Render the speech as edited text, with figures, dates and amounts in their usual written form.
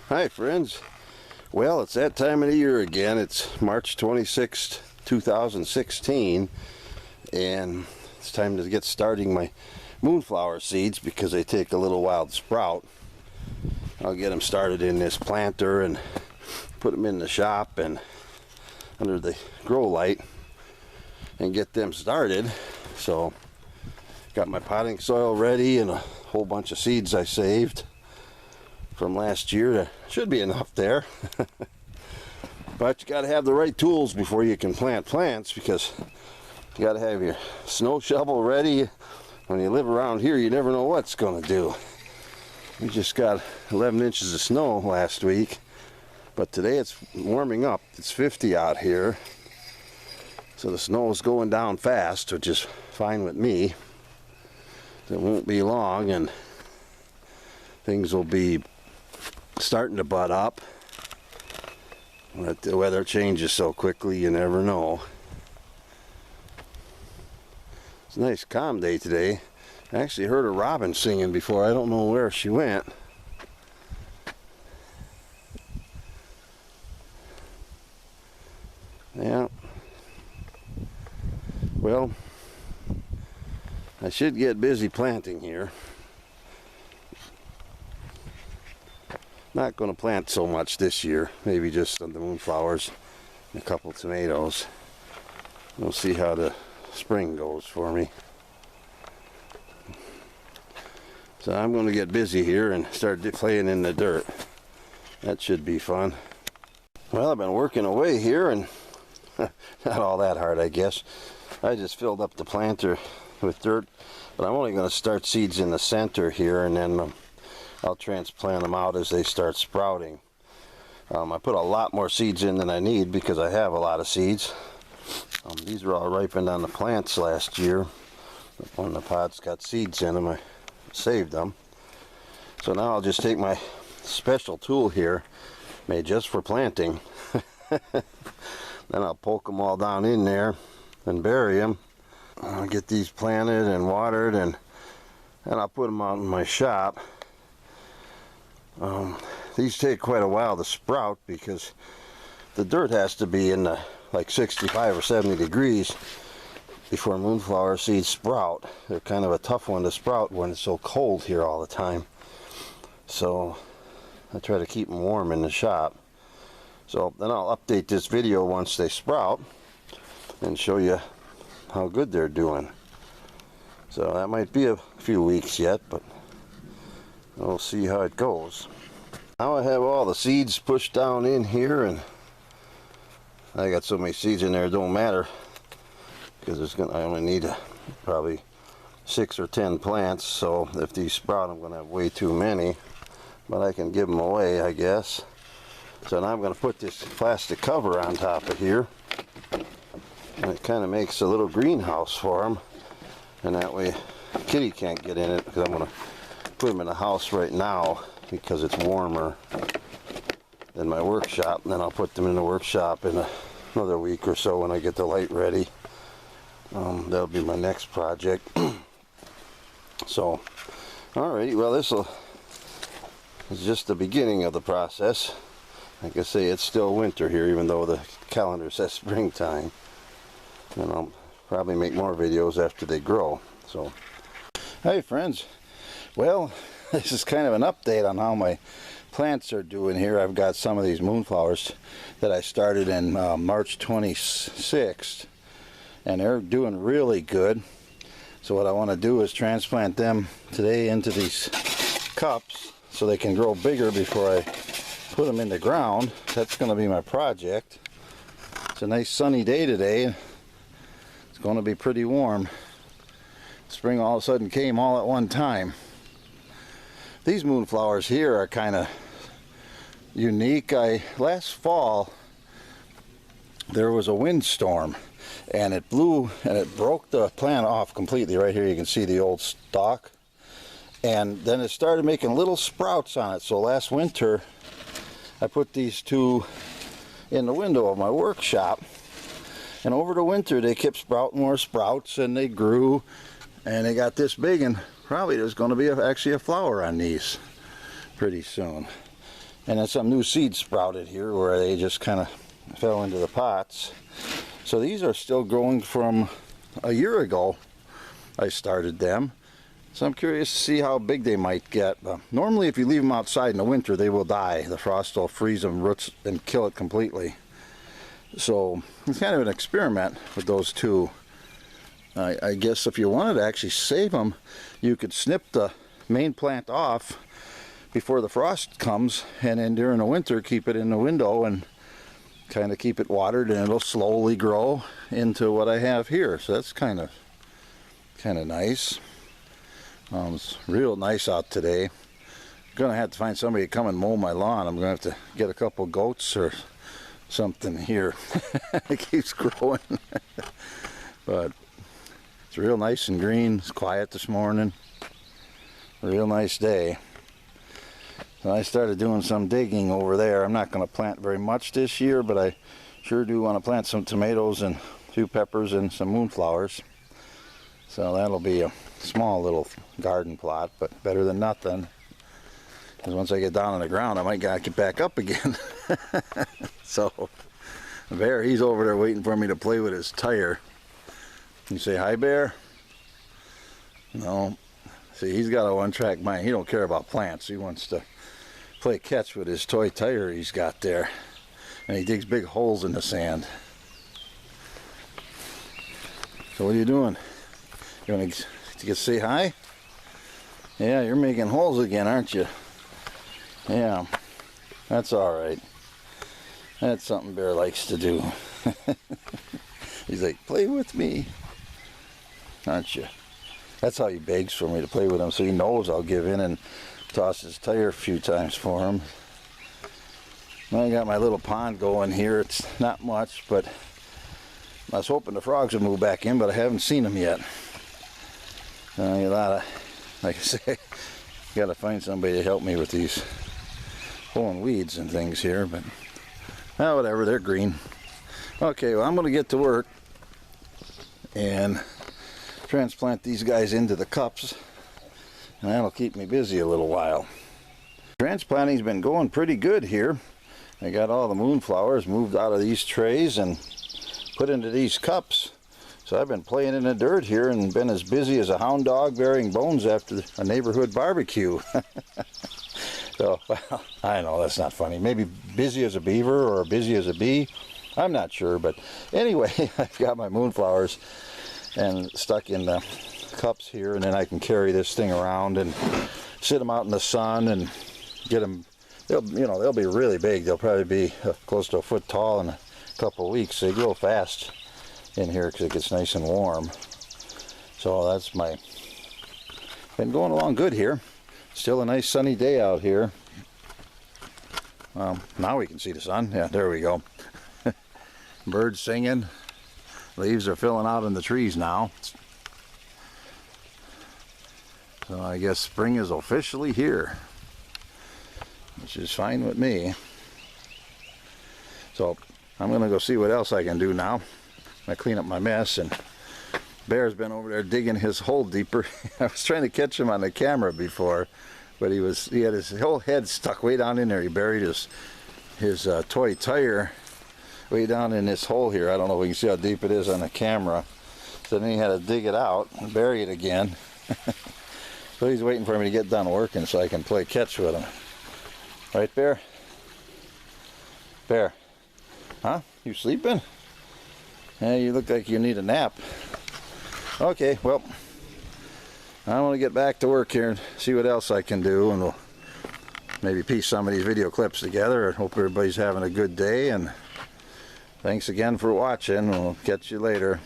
Hi friends. Well, it's that time of the year again. It's March 26th, 2016, and it's time to get starting my moonflower seeds because they take a little while to sprout. I'll get them started in this planter and put them in the shop and under the grow light and get them started. So got my potting soil ready and a whole bunch of seeds I saved from last year. There should be enough there. But you got to have the right tools before you can plant plants, because you got to have your snow shovel ready. When you live around here, you never know what's going to do. We just got 11 inches of snow last week, but today it's warming up. It's 50 out here, so the snow is going down fast, which is fine with me. It won't be long and things will be starting to bud up. But the weather changes so quickly, you never know. It's a nice calm day today. I actually heard a robin singing before. I don't know where she went. Yeah. Well, I should get busy planting here. Not going to plant so much this year, maybe just some of the moonflowers and a couple tomatoes. We'll see how the spring goes for me. So I'm going to get busy here and start playing in the dirt. That should be fun. Well, I've been working away here and not all that hard, I guess. I just filled up the planter with dirt, but I'm only going to start seeds in the center here, and then I'll transplant them out as they start sprouting. I put a lot more seeds in than I need because I have a lot of seeds. These were all ripened on the plants last year. When the pods got seeds in them, I saved them. So now I'll just take my special tool here, made just for planting. Then I'll poke them all down in there and bury them. I'll get these planted and watered, and I'll put them out in my shop. These take quite a while to sprout because the dirt has to be in the like 65 or 70 degrees before moonflower seeds sprout. They're kind of a tough one to sprout when it's so cold here all the time. So I try to keep them warm in the shop. So then I'll update this video once they sprout and show you how good they're doing. So that might be a few weeks yet, but we'll see how it goes. Now I have all the seeds pushed down in here, and I got so many seeds in there it don't matter, because I only need probably 6 or 10 plants. So if these sprout, I'm going to have way too many, but I can give them away, I guess. So now I'm going to put this plastic cover on top of here, and it kind of makes a little greenhouse for them, and that way kitty can't get in it, because I'm going to put them in the house right now because it's warmer than my workshop, and then I'll put them in the workshop in another week or so when I get the light ready. That'll be my next project. So alrighty, well, this is just the beginning of the process. Like I say, it's still winter here even though the calendar says springtime, and I'll probably make more videos after they grow. So hey friends, well, this is kind of an update on how my plants are doing here. I've got some of these moonflowers that I started in March 26th, and they're doing really good. So what I want to do is transplant them today into these cups so they can grow bigger before I put them in the ground. That's going to be my project. It's a nice sunny day today. It's going to be pretty warm. Spring all of a sudden came all at one time. These moonflowers here are kind of unique. Last fall there was a windstorm, and it blew and it broke the plant off completely. Right here you can see the old stalk, and then it started making little sprouts on it. So last winter I put these two in the window of my workshop, and over the winter they kept sprouting more sprouts, and they grew and they got this big, and probably there's going to be actually a flower on these pretty soon. And then some new seeds sprouted here where they just kind of fell into the pots. So these are still growing from a year ago I started them. So I'm curious to see how big they might get. Normally if you leave them outside in the winter they will die. The frost will freeze them roots and kill it completely. So it's kind of an experiment with those two. I guess if you wanted to actually save them, you could snip the main plant off before the frost comes, and then during the winter keep it in the window and kind of keep it watered, and it'll slowly grow into what I have here. So that's kind of nice. It's real nice out today. I'm gonna have to find somebody to come and mow my lawn. I'm gonna have to get a couple goats or something here. It keeps growing. But it's real nice and green. It's quiet this morning. Real nice day. So I started doing some digging over there. I'm not going to plant very much this year, but I sure do want to plant some tomatoes and a few peppers and some moonflowers. So that'll be a small little garden plot, but better than nothing. Because once I get down on the ground, I might gotta get back up again. So Bear, he's over there waiting for me to play with his tire. You say hi, Bear? No. See, he's got a one-track mind. He don't care about plants. He wants to play catch with his toy tire he's got there. And he digs big holes in the sand. So what are you doing? You want to say hi? Yeah, you're making holes again, aren't you? Yeah, that's all right. That's something Bear likes to do. He's like, play with me, aren't you? That's how he begs for me to play with him, so he knows I'll give in and toss his tire a few times for him. I got my little pond going here. It's not much, but I was hoping the frogs would move back in, but I haven't seen them yet. A lot of, like I say, got to find somebody to help me with these pulling weeds and things here, but whatever, they're green. Okay, well, I'm going to get to work and transplant these guys into the cups, and that'll keep me busy a little while. Transplanting's been going pretty good here. I got all the moonflowers moved out of these trays and put into these cups. So I've been playing in the dirt here and been as busy as a hound dog burying bones after a neighborhood barbecue. So, well, I know that's not funny. Maybe busy as a beaver or busy as a bee. I'm not sure, but anyway, I've got my moonflowers and stuck in the cups here, and then I can carry this thing around and sit them out in the sun and get them. They'll be really big. They'll probably be close to a foot tall in a couple of weeks. They grow fast in here because it gets nice and warm. So that's been going along good here. Still a nice sunny day out here. Now we can see the sun. Yeah, there we go. Birds singing. Leaves are filling out in the trees now. So I guess spring is officially here, which is fine with me. So I'm gonna go see what else I can do now. I clean up my mess, and Bear's been over there digging his hole deeper. I was trying to catch him on the camera before, but he had his whole head stuck way down in there. He buried his toy tire way down in this hole here. I don't know if we can see how deep it is on the camera. So then he had to dig it out and bury it again. So he's waiting for me to get done working so I can play catch with him. Right, Bear? Bear? Huh? You sleeping? Yeah, you look like you need a nap. Okay, well, I want to get back to work here and see what else I can do, and we'll maybe piece some of these video clips together. I hope everybody's having a good day, and thanks again for watching. We'll catch you later.